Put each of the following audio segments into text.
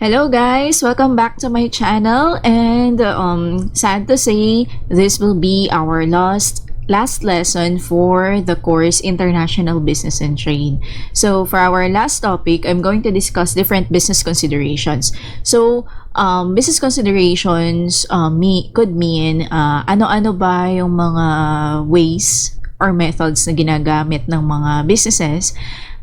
Hello guys, welcome back to my channel, and sad to say this will be our last lesson for the course International Business and Trade. So for our last topic, I'm going to discuss different business considerations. So business considerations could mean ano-ano ba yung mga ways or methods na ginagamit ng mga businesses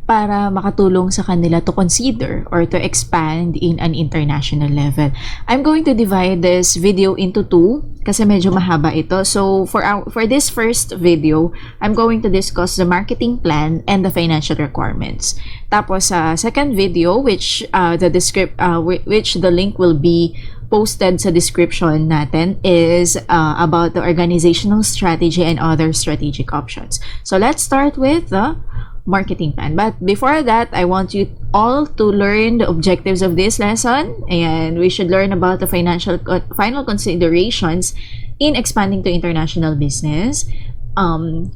para makatulong sa kanila to consider or to expand in an international level. I'm going to divide this video into two kasi medyo mahaba ito. So for this first video, I'm going to discuss the marketing plan and the financial requirements. Tapos sa second video, which the link will be posted sa description natin, is about the organizational strategy and other strategic options. So let's start with the marketing plan. But before that, I want you all to learn the objectives of this lesson, and we should learn about the final considerations in expanding to international business.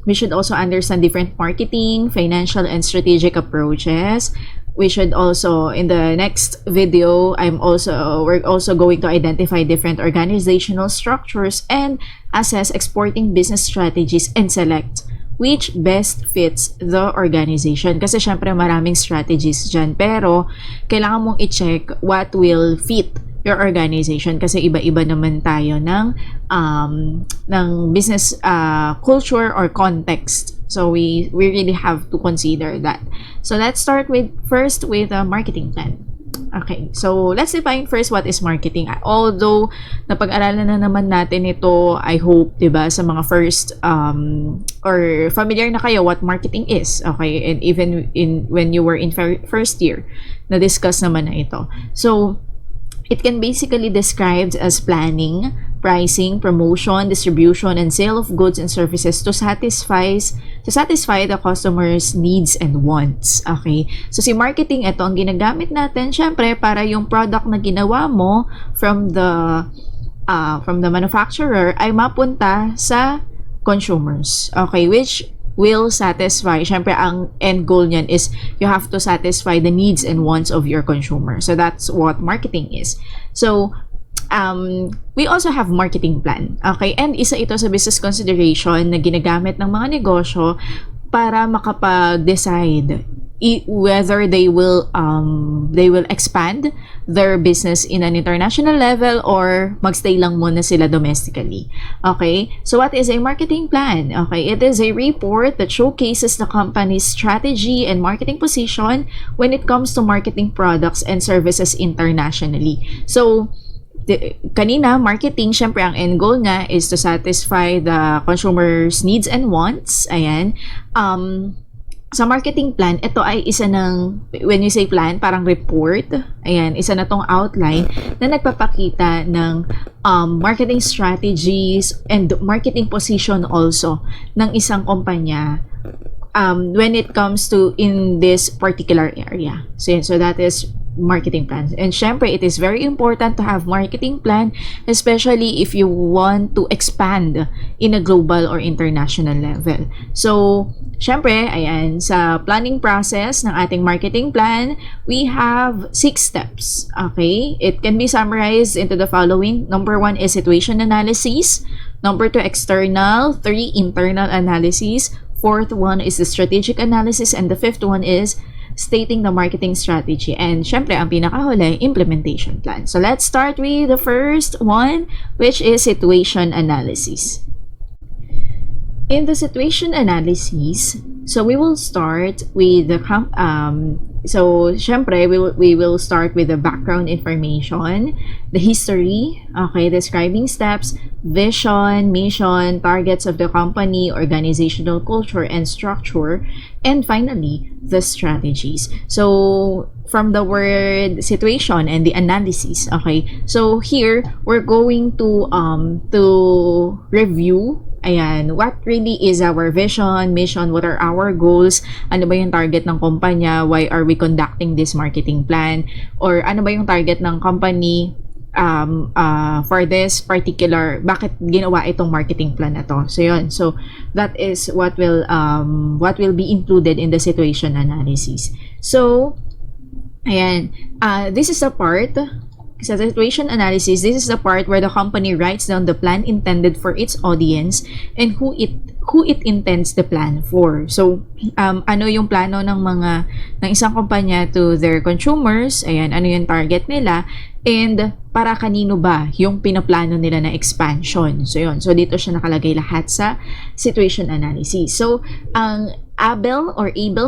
We should also understand different marketing, financial, and strategic approaches. We should also, in the next video, we're also going to identify different organizational structures and assess exporting business strategies and select which best fits the organization. Kasi syempre maraming strategies dyan, pero kailangan mong i-check what will fit your organization kasi iba-iba naman tayo ng business culture or context. So we really have to consider that. So let's start first with a marketing plan. Okay, so let's define first what is marketing. Although napag-aralan na naman natin ito, I hope, 'di ba, sa mga first or familiar na kayo what marketing is. Okay, and even when you were in first year, na-discuss naman na ito. So it can basically described as planning, pricing, promotion, distribution, and sale of goods and services to satisfy the customer's needs and wants. Okay? So si marketing, ito ang ginagamit natin syempre para yung product na ginawa mo from the manufacturer ay mapunta sa consumers. Okay? Which will satisfy, syempre ang end goal niyan is you have to satisfy the needs and wants of your consumer. So that's what marketing is. So we also have marketing plan. Okay? And isa ito sa business consideration na ginagamit ng mga negosyo para makapag-decide whether they will expand their business in an international level or magstay lang muna sila domestically. Okay? So what is a marketing plan? Okay, it is a report that showcases the company's strategy and marketing position when it comes to marketing products and services internationally. So kanina, marketing, syempre ang end goal niya is to satisfy the consumer's needs and wants. Ayan. Sa marketing plan, ito ay isa ng, when you say plan, parang report. Ayan, isa na tong outline na nagpapakita ng marketing strategies and marketing position also ng isang kumpanya when it comes to in this particular area. So that is marketing plan. And syempre, it is very important to have marketing plan, especially if you want to expand in a global or international level. So, syempre, ayan, sa planning process ng ating marketing plan, we have 6 steps. Okay? It can be summarized into the following. Number 1 is situation analysis. Number 2, external. 3, internal analysis. 4th one is the strategic analysis. And the 5th one is stating the marketing strategy. And syempre, ang pinakahuli, implementation plan. So let's start with the first one, which is situation analysis. In the situation analysis, so we will start with the so syempre we will start with the background information, the history, okay, describing steps, vision, mission, targets of the company, organizational culture and structure, and finally the strategies. So from the word situation and the analysis, okay, so here we're going to review, ayan, what really is our vision, mission, what are our goals, ano ba yung target ng kumpanya, why are we conducting this marketing plan, or ano ba yung target ng company for this particular, bakit ginawa itong marketing plan na to. So yun, so that is what will be included in the situation analysis. So Ayan. This is the part sa situation analysis, this is the part where the company writes down the plan intended for its audience and who it intends the plan for. So, ano yung plano ng isang kumpanya to their consumers? Ayan, ano yung target nila? And para kanino ba yung pinaplano nila na expansion? So, yun. So, dito siya nakalagay lahat sa situation analysis. So, ang Abel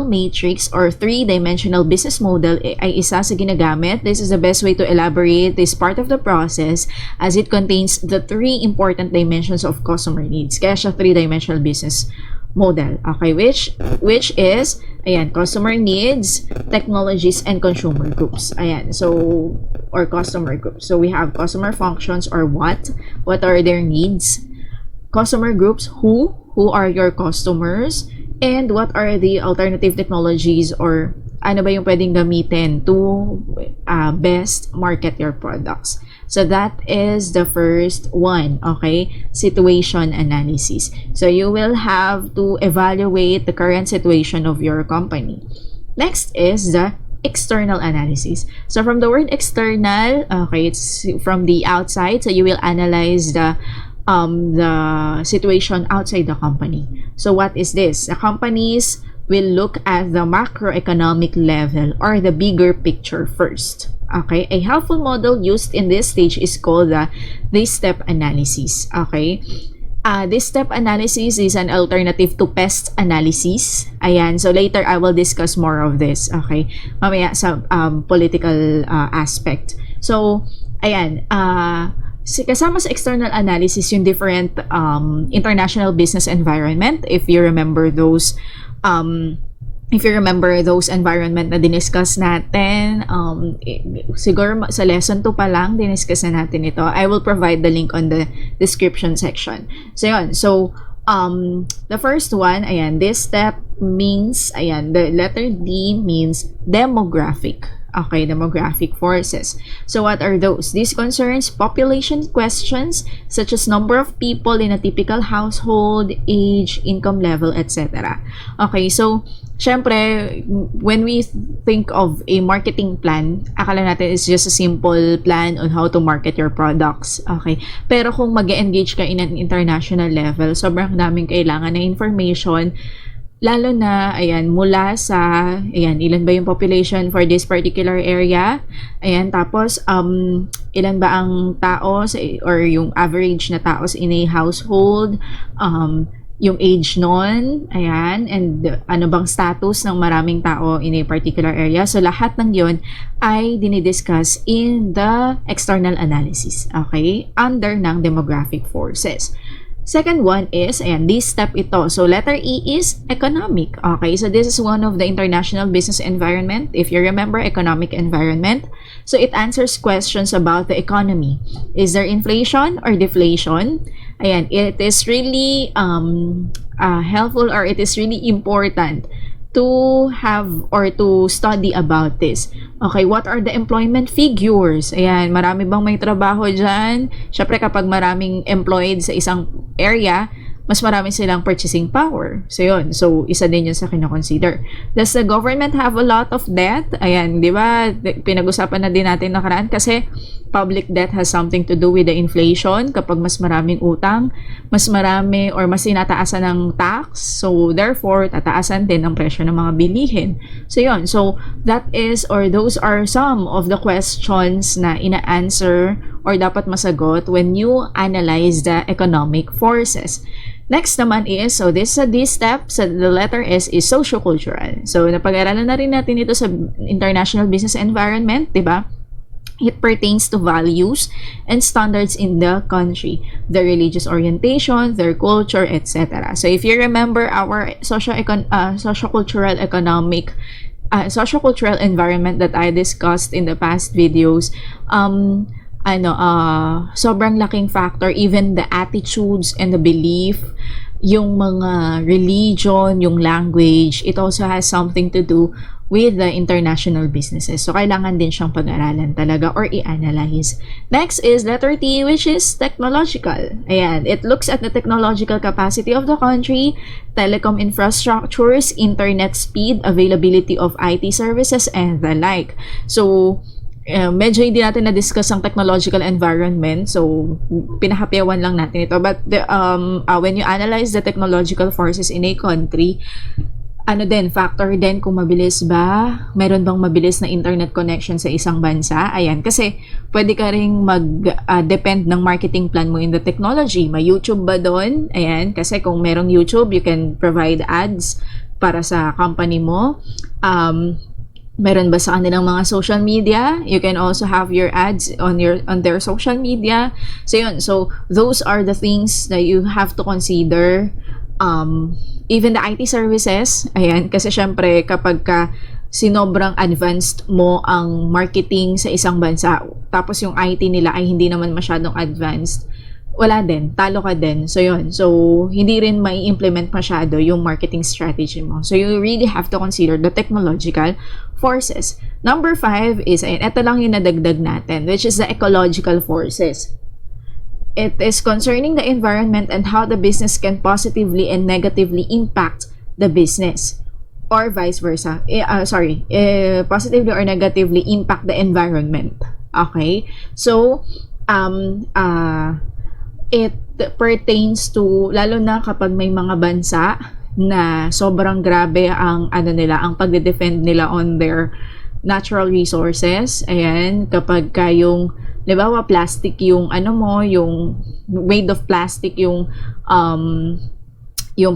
matrix or three-dimensional business model ay isa sa ginagamit. This is the best way to elaborate this part of the process as it contains the three important dimensions of customer needs. Kaya siya three-dimensional business model. Okay, which is, ayan, customer needs, technologies, and consumer groups. Ayan, so, or customer groups. So, we have customer functions or what are their needs, customer groups, who are your customers, and what are the alternative technologies or ano ba yung pwedeng gamitin to best market your products. So that is the first one, okay? Situation analysis. So you will have to evaluate the current situation of your company. Next is the external analysis. So from the word external, okay, it's from the outside. So you will analyze the situation outside the company. So what is this? The companies will look at the macroeconomic level or the bigger picture first. Okay, a helpful model used in this stage is called the this-step analysis. Okay, this step analysis is an alternative to pest analysis. Ayan, so later I will discuss more of this. Okay, mamaya sa political aspect. So, ayan, kasama sa external analysis yung different international business environment. If you remember those environment na diniscuss natin, siguro sa lesson 2 pa lang diniscuss na natin ito. I will provide the link on the description section. So yun, so the first one, ayan, this step means, ayan, the letter D means demographic. Okay, demographic forces. So what are those? This concerns population questions such as number of people in a typical household, age, income level, etc. Okay, so syempre, when we think of a marketing plan, akala natin it's just a simple plan on how to market your products. Okay, pero kung mag-engage ka in an international level, sobrang daming kailangan na information. Lalo na, ayan, mula sa, ayan, ilan ba yung population for this particular area? Ayan, tapos, ilan ba ang tao or yung average na tao in a household? Yung age nun, ayan, and ano bang status ng maraming tao in a particular area. So, lahat ng yon ay dinidiscuss in the external analysis, okay, under ng demographic forces. Second one is, ayan, this step ito. So, letter E is economic. Okay, so this is one of the international business environment. If you remember, economic environment. So, it answers questions about the economy. Is there inflation or deflation? Ayan, it is really helpful or it is really important to have or to study about this. Okay, what are the employment figures? Ayan, marami bang may trabaho dyan? Syempre, kapag maraming employed sa isang area, mas marami silang purchasing power. So, yun. So, isa din yun sa kinoconsider. Does the government have a lot of debt? Ayan, di ba? Pinag-usapan na din natin nakaraan kasi public debt has something to do with the inflation. Kapag mas maraming utang, mas marami or mas tinataasan ng tax. So, therefore, tataasan din ang presyo ng mga bilihin. So, yun. So, that is or those are some of the questions na ina-answer or dapat masagot when you analyze the economic forces. Next naman is, so this step, so the letter S is socio-cultural. So, napag-aralan na rin natin ito sa international business environment, di ba? It pertains to values and standards in the country, their religious orientation, their culture, etc. So, if you remember our socio-cultural environment that I discussed in the past videos, sobrang laking factor, even the attitudes and the belief yung mga religion, yung language, it also has something to do with the international businesses. So, kailangan din siyang pag-aralan talaga or i-analyze. Next is letter T, which is technological. Ayan, it looks at the technological capacity of the country, telecom infrastructures, internet speed, availability of IT services, and the like. So, medyo hindi natin na-discuss ang technological environment. So, pinahapyawan lang natin ito. But when you analyze the technological forces in a country, ano din, factor din kung mabilis ba, meron bang mabilis na internet connection sa isang bansa. Ayan, kasi pwede ka ring mag-depend ng marketing plan mo in the technology. May YouTube ba doon? Ayan, kasi kung merong YouTube, you can provide ads para sa company mo. Meron ba sa kanilang mga social media? You can also have your ads on their social media. So yun, so those are the things that you have to consider. Even the IT services, ayan, kasi syempre kapag ka sinobrang advanced mo ang marketing sa isang bansa, tapos yung IT nila ay hindi naman masyadong advanced, wala din, talo ka din. So yun, so hindi rin mai-implement masyado yung marketing strategy mo. So you really have to consider the technological forces. Number 5 is, ayan, ito lang yung nadagdag natin, which is the ecological forces. It is concerning the environment and how the business can positively and negatively impact the business, or vice versa. Positively or negatively impact the environment. Okay? So, it pertains to, lalo na kapag may mga bansa na sobrang grabe ang ang pagde-defend nila on their natural resources. Ayan, kapag yung diba, plastic yung yung made of plastic yung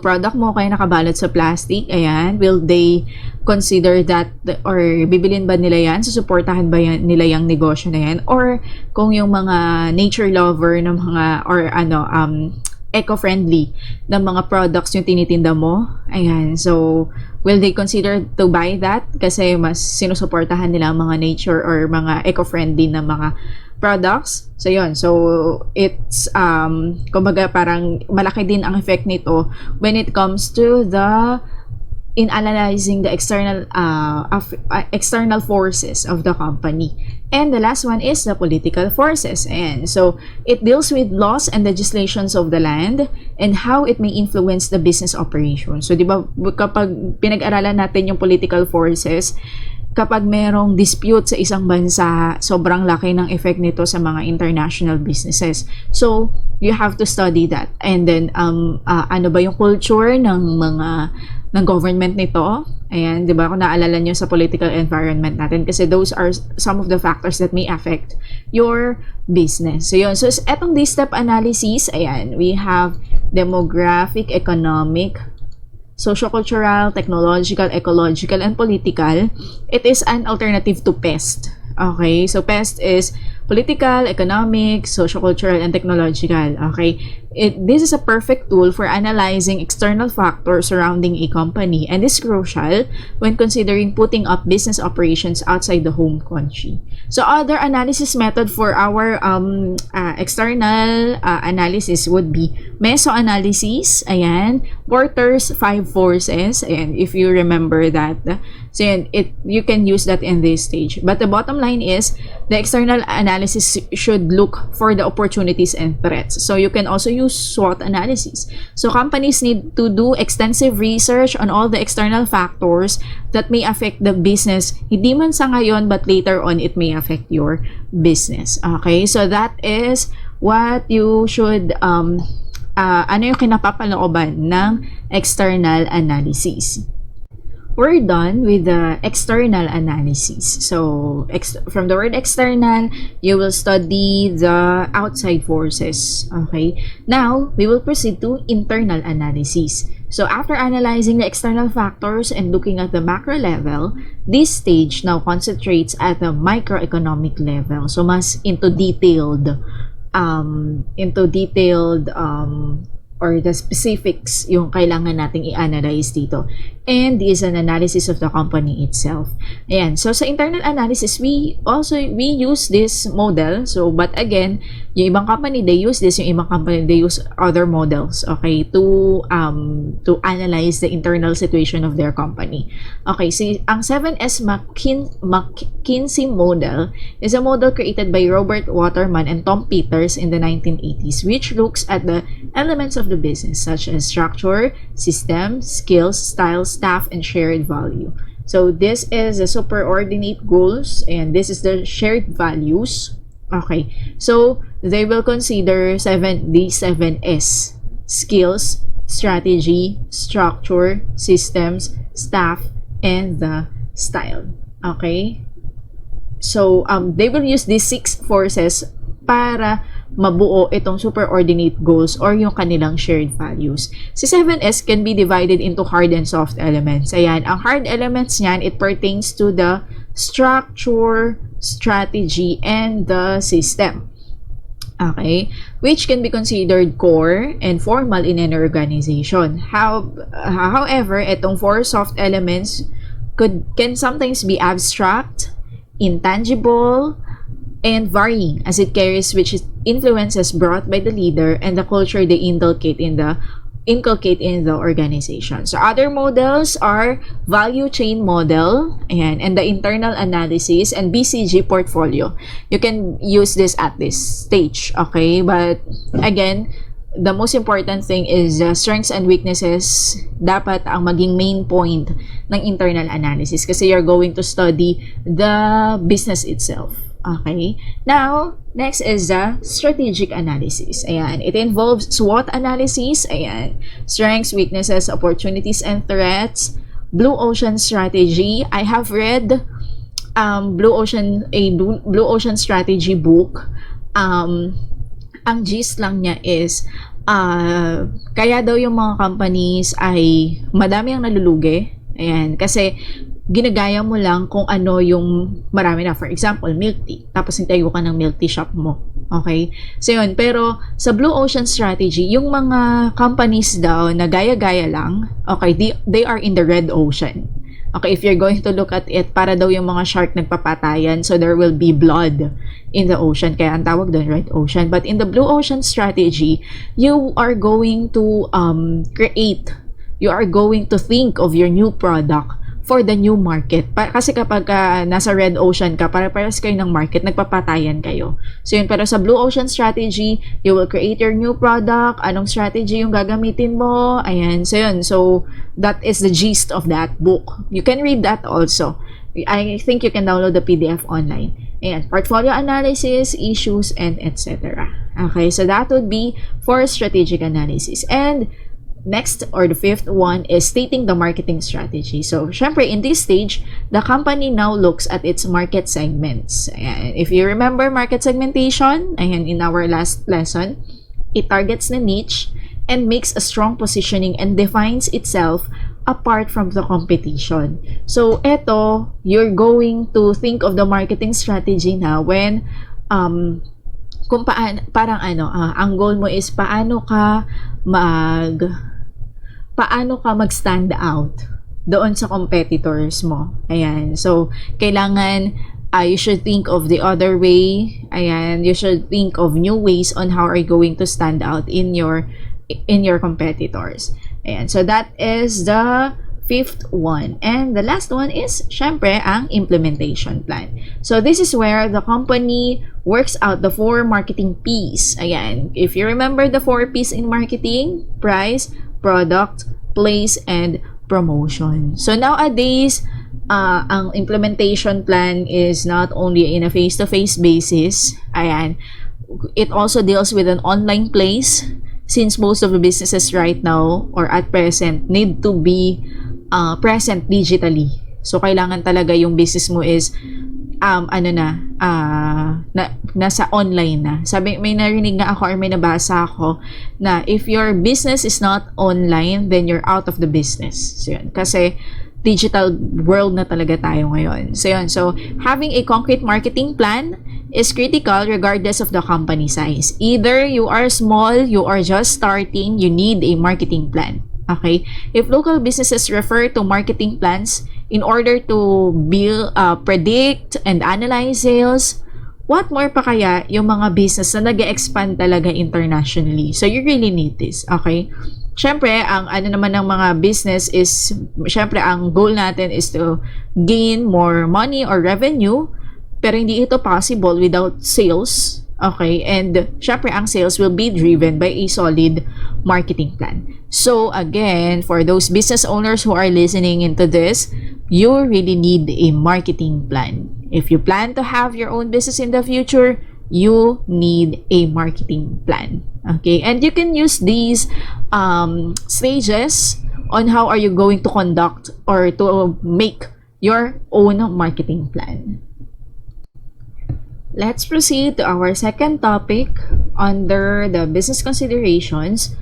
product mo kaya nakabalot sa plastic, ayan, will they consider that, or bibilin ba nila yan, susuportahan ba nila yung negosyo na yan, or kung yung mga nature lover ng mga, or eco-friendly ng mga products yung tinitinda mo, ayan, so will they consider to buy that kasi mas sinusuportahan nila ang mga nature or mga eco-friendly na mga products. So yun, so it's kumbaga parang malaki din ang effect nito when it comes to the in analyzing the external forces of the company. And the last one is the political forces. And so it deals with laws and legislations of the land and how it may influence the business operation. So di ba kapag pinag-aralan natin yung political forces, kapag merong dispute sa isang bansa, sobrang laki ng effect nito sa mga international businesses. So, you have to study that. And then, ano ba yung culture ng government nito? Ayan, di ba? Kung naalala nyo sa political environment natin. Kasi those are some of the factors that may affect your business. So, yun. So, etong D-step analysis, ayan, we have demographic, economic, sociocultural, technological, ecological, and political. It is an alternative to PEST. Okay, so PEST is political, economic, sociocultural, and technological. Okay, this is a perfect tool for analyzing external factors surrounding a company and is crucial when considering putting up business operations outside the home country. So other analysis method for our external analysis would be meso-analysis, ayan, Porter's 5 forces, ayan, if you remember that. So you can use that in this stage. But the bottom line is the external analysis should look for the opportunities and threats. So you can also use SWOT analysis. So companies need to do extensive research on all the external factors that may affect the business. Hindi man sa ngayon, but later on it may affect your business. Okay, so that is what you should ano yung kinapapalooban ng external analysis. We're done with the external analysis. So, from the word external, you will study the outside forces. Okay? Now, we will proceed to internal analysis. So, after analyzing the external factors and looking at the macro level, this stage now concentrates at the microeconomic level. So, mas into detailed or the specifics yung kailangan nating i-analyze dito. And this is an analysis of the company itself. Ayan. So, sa internal analysis, we use this model. So, but again, yung ibang company, they use this. Yung ibang company, they use other models, okay, to analyze the internal situation of their company. Okay, so, ang 7S McKinsey model is a model created by Robert Waterman and Tom Peters in the 1980s, which looks at the elements of the business, such as structure, system, skills, styles, staff, and shared value. So this is the superordinate goals, and this is the shared values. Okay, so they will consider these 7S: skills, strategy, structure, systems, staff, and the style. Okay, so they will use these 6 forces para mabuo itong superordinate goals or yung kanilang shared values. Si 7S can be divided into hard and soft elements. Ayan, ang hard elements niyan, it pertains to the structure, strategy, and the system. Okay, which can be considered core and formal in an organization. However, itong 4 soft elements can sometimes be abstract, intangible, and varying as it carries which influences brought by the leader and the culture they inculcate in the organization. So other models are value chain model, ayan, and the internal analysis and BCG portfolio. You can use this at this stage, okay? But again, the most important thing is strengths and weaknesses dapat ang maging main point ng internal analysis kasi you're going to study the business itself. Okay, now, next is the strategic analysis. Ayan, it involves SWOT analysis, ayan, strengths, weaknesses, opportunities, and threats, blue ocean strategy. I have read blue ocean strategy book. Ang gist lang niya is, kaya daw yung mga companies ay madami ang nalulugi. Ayan, kasi ginagaya mo lang kung ano yung marami na. For example, milk tea. Tapos hintayo ka ng milk tea shop mo. Okay? So yun. Pero sa Blue Ocean Strategy, yung mga companies daw na gaya-gaya lang, okay, they are in the red ocean. Okay, if you're going to look at it, para daw yung mga shark nagpapatayan, so there will be blood in the ocean. Kaya ang tawag doon, red ocean. But in the Blue Ocean Strategy, you are going to you are going to think of your new product for the new market. Kasi kapag nasa red ocean ka, para-paras kayo ng market, nagpapatayan kayo. So yun, pero sa Blue Ocean Strategy, you will create your new product, anong strategy yung gagamitin mo, ayan, so yun. So, that is the gist of that book. You can read that also. I think you can download the PDF online. Ayan, portfolio analysis, issues, and etc. Okay, so that would be for strategic analysis. And next, or the 5th one, is stating the marketing strategy. So, syempre, in this stage, the company now looks at its market segments. Ayan. If you remember market segmentation, ayan, in our last lesson, it targets the niche and makes a strong positioning and defines itself apart from the competition. So, eto, you're going to think of the marketing strategy now when kung parang ang goal mo is paano ka mag-stand out doon sa competitors mo. Ayan. So, kailangan you should think of the other way. Ayan. You should think of new ways on how are you going to stand out in your competitors. Ayan. So, that is the 5th one. And the last one is, syempre, ang implementation plan. So, this is where the company works out the 4 marketing P's. Ayan. If you remember the 4 P's in marketing, price, product, place, and promotion. So nowadays, ang implementation plan is not only in a face-to-face basis. Ayan. It also deals with an online place since most of the businesses right now or at present need to be present digitally. So kailangan talaga yung business mo is nasa online na. Sabi, may narinig nga ako or may nabasa ako na if your business is not online, then you're out of the business. So yun. Kasi digital world na talaga tayo ngayon. So yun. So having a concrete marketing plan is critical regardless of the company size. Either you are small, you are just starting, you need a marketing plan. Okay? If local businesses refer to marketing plans in order to build, predict, and analyze sales, what more pa kaya yung mga business na nag-expand talaga internationally? So, you really need this. Okay? Siyempre, ang ano naman ng mga business is, siyempre, ang goal natin is to gain more money or revenue, pero hindi ito possible without sales. Okay? And, siyempre, ang sales will be driven by a solid marketing plan. So, again, for those business owners who are listening into this, you really need a marketing plan. If you plan to have your own business in the future, you need a marketing plan. Okay, and you can use these stages on how are you going to conduct or to make your own marketing plan. Let's proceed to our second topic under the business considerations,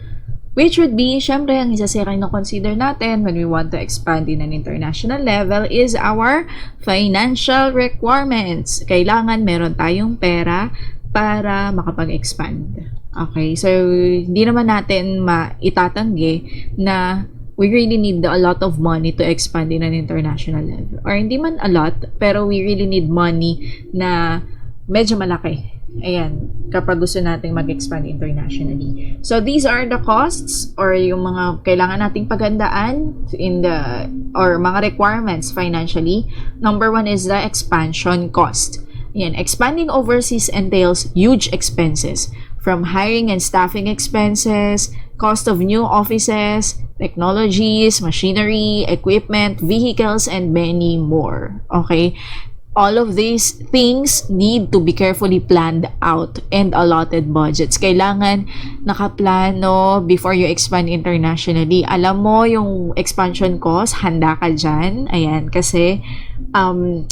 which would be, syempre, ang isa sa na consider natin when we want to expand in an international level is our financial requirements. Kailangan meron tayong pera para makapag-expand. Okay, so hindi naman natin maitatanggi na we really need a lot of money to expand in an international level. Or hindi man a lot, pero we really need money na medyo malaki. Ayan, kapag gusto nating mag-expand internationally. So, these are the costs or yung mga kailangan nating paghandaan in the, or mga requirements financially. Number one is the expansion cost. Ayan, expanding overseas entails huge expenses from hiring and staffing expenses, cost of new offices, technologies, machinery, equipment, vehicles, and many more. Okay? All of these things need to be carefully planned out and allotted budgets. Kailangan nakaplano before you expand internationally. Alam mo yung expansion cost, handa ka dyan. Ayan, kasi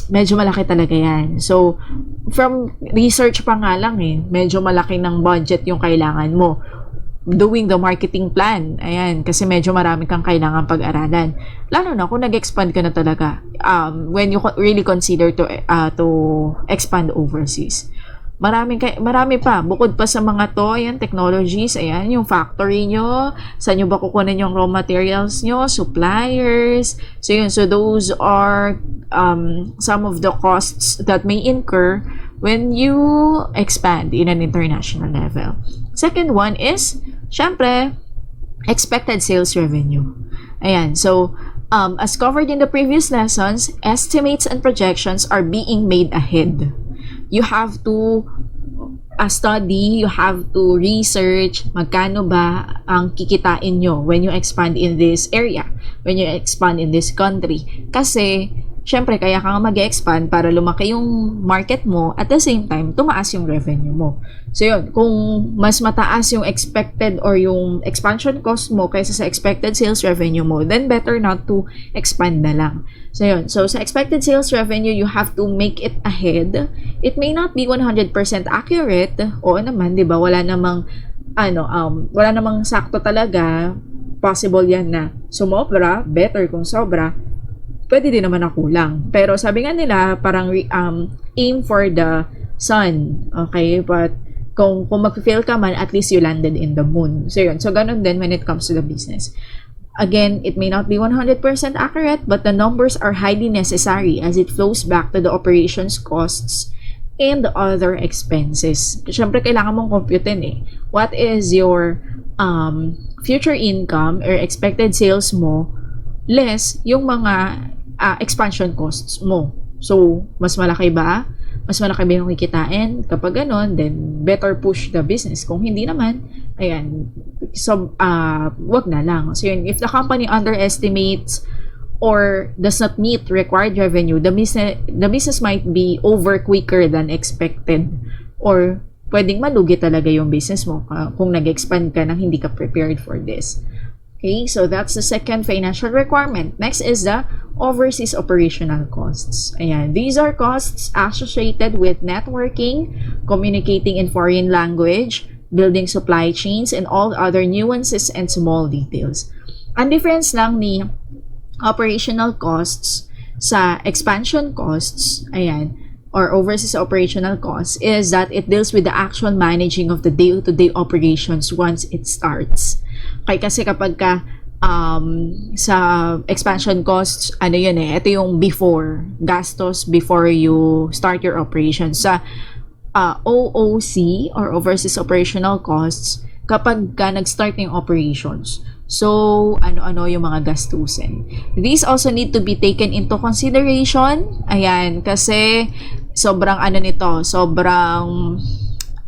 medyo malaki talaga yan. So, from research pa nga lang medyo malaki ng budget yung kailangan mo doing the marketing plan. Ayan, kasi medyo marami kang kailangan pag-aralan. Lalo na kung nag-expand ka na talaga. When you really consider to expand overseas. Marami pa. Bukod pa sa mga to, ayan, technologies, ayan, yung factory nyo, saan nyo ba kukunin yung raw materials nyo, suppliers. So, yun. So, those are some of the costs that may incur when you expand in an international level. Second one is, syempre, expected sales revenue. Ayan, so, as covered in the previous lessons, estimates and projections are being made ahead. You have to study, you have to research magkano ba ang kikitain nyo when you expand in this area, when you expand in this country. Kasi, syempre, kaya ka nga mag-expand para lumaki yung market mo, at the same time, tumaas yung revenue mo. So, yun, kung mas mataas yung expected or yung expansion cost mo kaysa sa expected sales revenue mo, then better not to expand na lang. So, yun. So, sa expected sales revenue, you have to make it ahead. It may not be 100% accurate. Oo naman, di ba? Wala namang sakto talaga. Possible yan na sumobra, better kung sobra. Pwede din naman na kulang. Pero sabi nga nila, parang aim for the sun. Okay? But kung mag-fail ka man, at least you landed in the moon. So yun. So ganun din when it comes to the business. Again, it may not be 100% accurate, but the numbers are highly necessary as it flows back to the operations costs and the other expenses. Siyempre, kailangan mong computein what is your future income or expected sales mo less yung mga expansion costs mo. So, mas malaki ba? Mas malaki ba yung kikitain? Kapag ganon, then better push the business. Kung hindi naman, ayan, so, wag na lang. So, yun, if the company underestimates or does not meet required revenue, the business might be over quicker than expected. Or, pwedeng malugi talaga yung business mo kung nag-expand ka nang hindi ka prepared for this. Okay, so that's the second financial requirement. Next is the overseas operational costs. Ayan, these are costs associated with networking, communicating in foreign language, building supply chains, and all other nuances and small details. Ang difference lang ni operational costs sa expansion costs, ayan, or overseas operational costs is that it deals with the actual managing of the day-to-day operations once it starts. Okay, kasi kapag ka sa expansion costs, ano yun ito yung before, gastos before you start your operations. Sa OOC or overseas operational costs, kapag ka nag-start yung operations. So, ano-ano yung mga gastusin. These also need to be taken into consideration. Ayan, kasi sobrang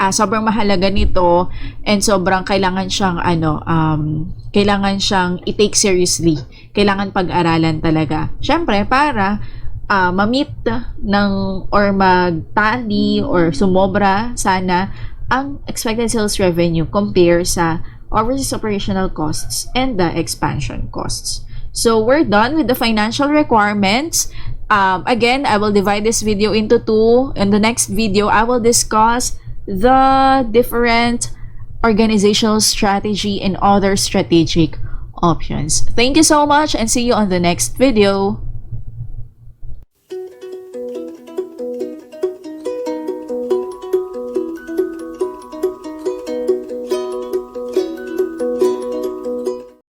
sobrang mahalaga nito and sobrang kailangan siyang kailangan siyang i-take seriously. Kailangan pag-aralan talaga. Syempre, para ma-meet ng or magtali or sumobra sana ang expected sales revenue compare sa overseas operational costs and the expansion costs. So we're done with the financial requirements. Again, I will divide this video into two. In the next video, I will discuss the different organizational strategy and other strategic options. Thank you so much and see you on the next video.